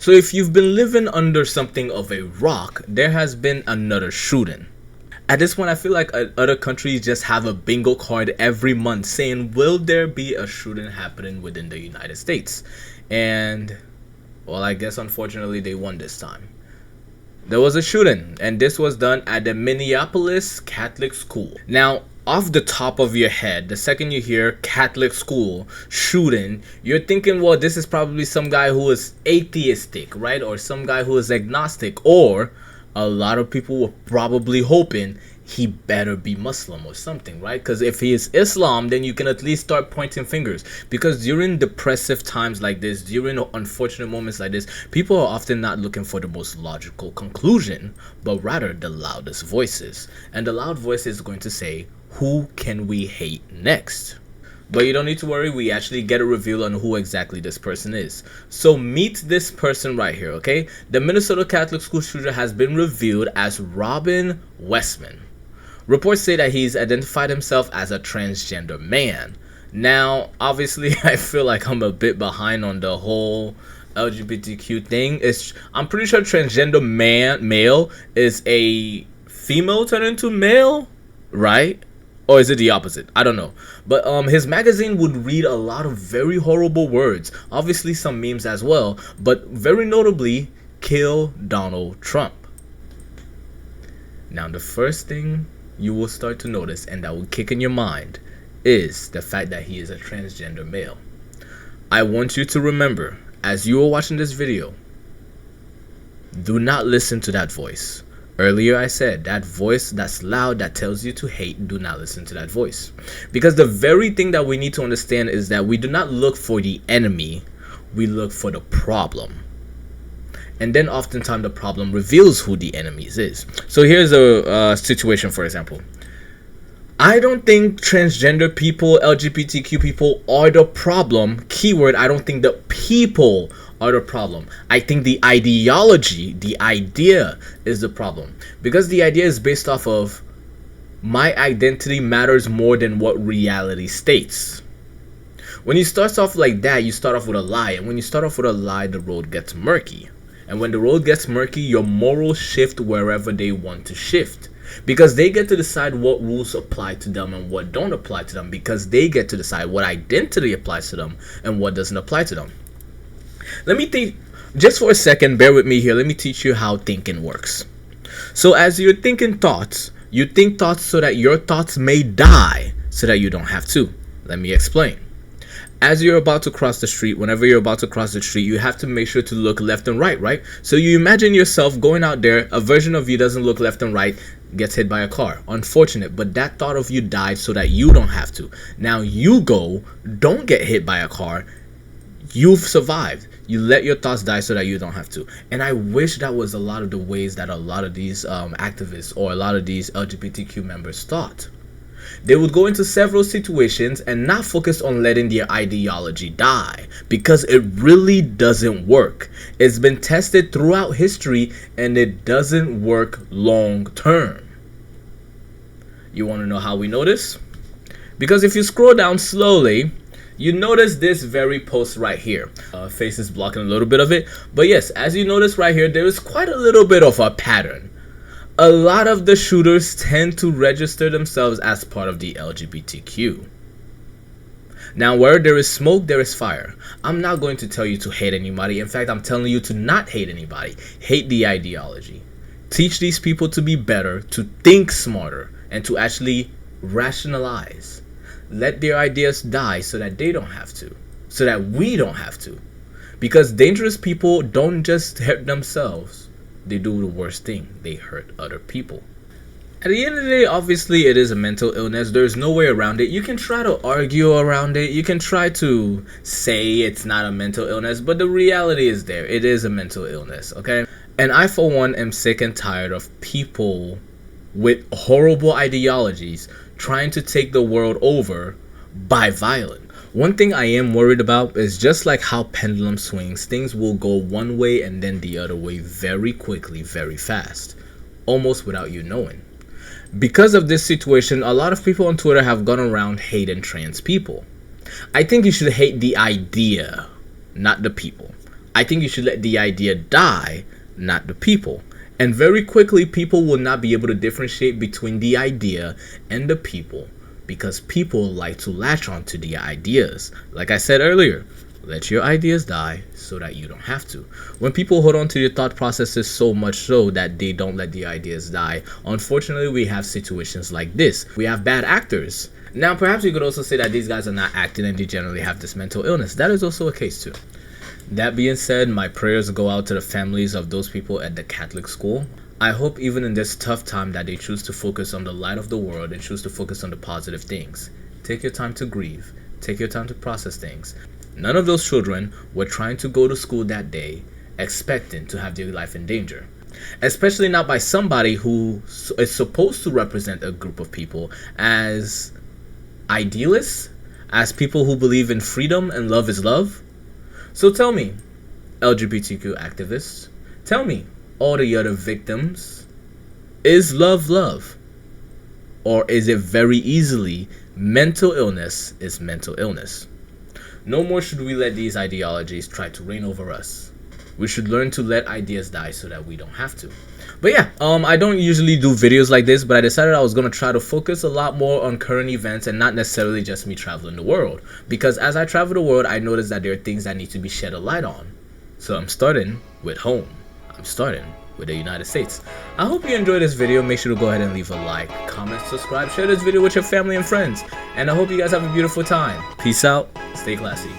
So if you've been living under something of a rock, there has been another shooting. At this point, I feel like other countries just have a bingo card every month saying, will there be a shooting happening within the United States? And, well, I guess unfortunately they won this time. There was a shooting, and this was done at the Minneapolis Catholic school. Now, off the top of your head, the second you hear Catholic school shooting, you're thinking, well, this is probably some guy who is atheistic, right? Or some guy who is agnostic, or a lot of people were probably hoping he better be Muslim or something, right? Because if he is Islam, then you can at least start pointing fingers. Because during depressive times like this, during unfortunate moments like this, people are often not looking for the most logical conclusion, but rather the loudest voices. And the loud voice is going to say, who can we hate next? But you don't need to worry, we actually get a reveal on who exactly this person is. So meet this person right here, okay? The Minnesota Catholic school shooter has been revealed as Robin Westman. Reports say that he's identified himself as a transgender man. Now, obviously, I feel like I'm a bit behind on the whole LGBTQ thing. I'm pretty sure transgender male is a female turned into male, right? Or is it the opposite? I don't know. But his magazine would read a lot of very horrible words. Obviously some memes as well. But very notably, kill Donald Trump. Now the first thing you will start to notice, and that will kick in your mind, is the fact that he is a transgender male. I want you to remember, as you are watching this video, do not listen to that voice. Earlier I said that voice that's loud, that tells you to hate, do not listen to that voice. Because the very thing that we need to understand is that we do not look for the enemy, we look for the problem. And then oftentimes the problem reveals who the enemy is. So here's a situation, for example. I don't think transgender people, LGBTQ people are the problem. Keyword, I don't think the people are the problem. I think the ideology, the idea is the problem. Because the idea is based off of my identity matters more than what reality states. When you start off like that, you start off with a lie. And when you start off with a lie, the road gets murky. And when the road gets murky, your morals shift wherever they want to shift. Because they get to decide what rules apply to them and what don't apply to them. Because they get to decide what identity applies to them and what doesn't apply to them. Let me think, just for a second, bear with me here. Let me teach you how thinking works. So as you're thinking thoughts, you think thoughts so that your thoughts may die so that you don't have to. Let me explain. As you're about to cross the street, whenever you're about to cross the street, you have to make sure to look left and right? So you imagine yourself going out there, a version of you doesn't look left and right, gets hit by a car. Unfortunate, but that thought of you died so that you don't have to. Now you go, don't get hit by a car, you've survived. You let your thoughts die so that you don't have to. And I wish that was a lot of the ways that a lot of these activists or a lot of these LGBTQ members thought. They would go into several situations and not focus on letting their ideology die, because it really doesn't work. It's been tested throughout history and it doesn't work long term. You want to know how we know this? Because if you scroll down slowly, you notice this very post right here. Face is blocking a little bit of it. But yes, as you notice right here, there is quite a little bit of a pattern. A lot of the shooters tend to register themselves as part of the LGBTQ. Now, where there is smoke, there is fire. I'm not going to tell you to hate anybody. In fact, I'm telling you to not hate anybody. Hate the ideology. Teach these people to be better, to think smarter, and to actually rationalize. Let their ideas die so that they don't have to. So that we don't have to. Because dangerous people don't just hurt themselves. They do the worst thing. They hurt other people. At the end of the day, obviously, it is a mental illness. There's no way around it. You can try to argue around it. You can try to say it's not a mental illness. But the reality is there. It is a mental illness, okay? And I, for one, am sick and tired of people with horrible ideologies trying to take the world over by violence. One thing I am worried about is just like how pendulum swings, things will go one way and then the other way very quickly, very fast, almost without you knowing. Because of this situation, a lot of people on Twitter have gone around hating trans people. I think you should hate the idea, not the people. I think you should let the idea die, not the people. And very quickly, people will not be able to differentiate between the idea and the people, because people like to latch on to the ideas. Like I said earlier, let your ideas die so that you don't have to. When people hold on to your thought processes so much so that they don't let the ideas die, unfortunately, we have situations like this. We have bad actors. Now, perhaps you could also say that these guys are not acting and they generally have this mental illness. That is also a case too. That being said, my prayers go out to the families of those people at the Catholic school. I hope even in this tough time that they choose to focus on the light of the world and choose to focus on the positive things. Take your time to grieve. Take your time to process things. None of those children were trying to go to school that day expecting to have their life in danger. Especially not by somebody who is supposed to represent a group of people as idealists, as people who believe in freedom and love is love. So tell me, LGBTQ activists, tell me, all the other victims, is love love? Or is it very easily mental illness is mental illness? No more should we let these ideologies try to reign over us. We should learn to let ideas die so that we don't have to. But yeah, I don't usually do videos like this, but I decided I was going to try to focus a lot more on current events and not necessarily just me traveling the world. Because as I travel the world, I noticed that there are things that need to be shed a light on. So I'm starting with home. I'm starting with the United States. I hope you enjoyed this video. Make sure to go ahead and leave a like, comment, subscribe, share this video with your family and friends. And I hope you guys have a beautiful time. Peace out. Stay classy.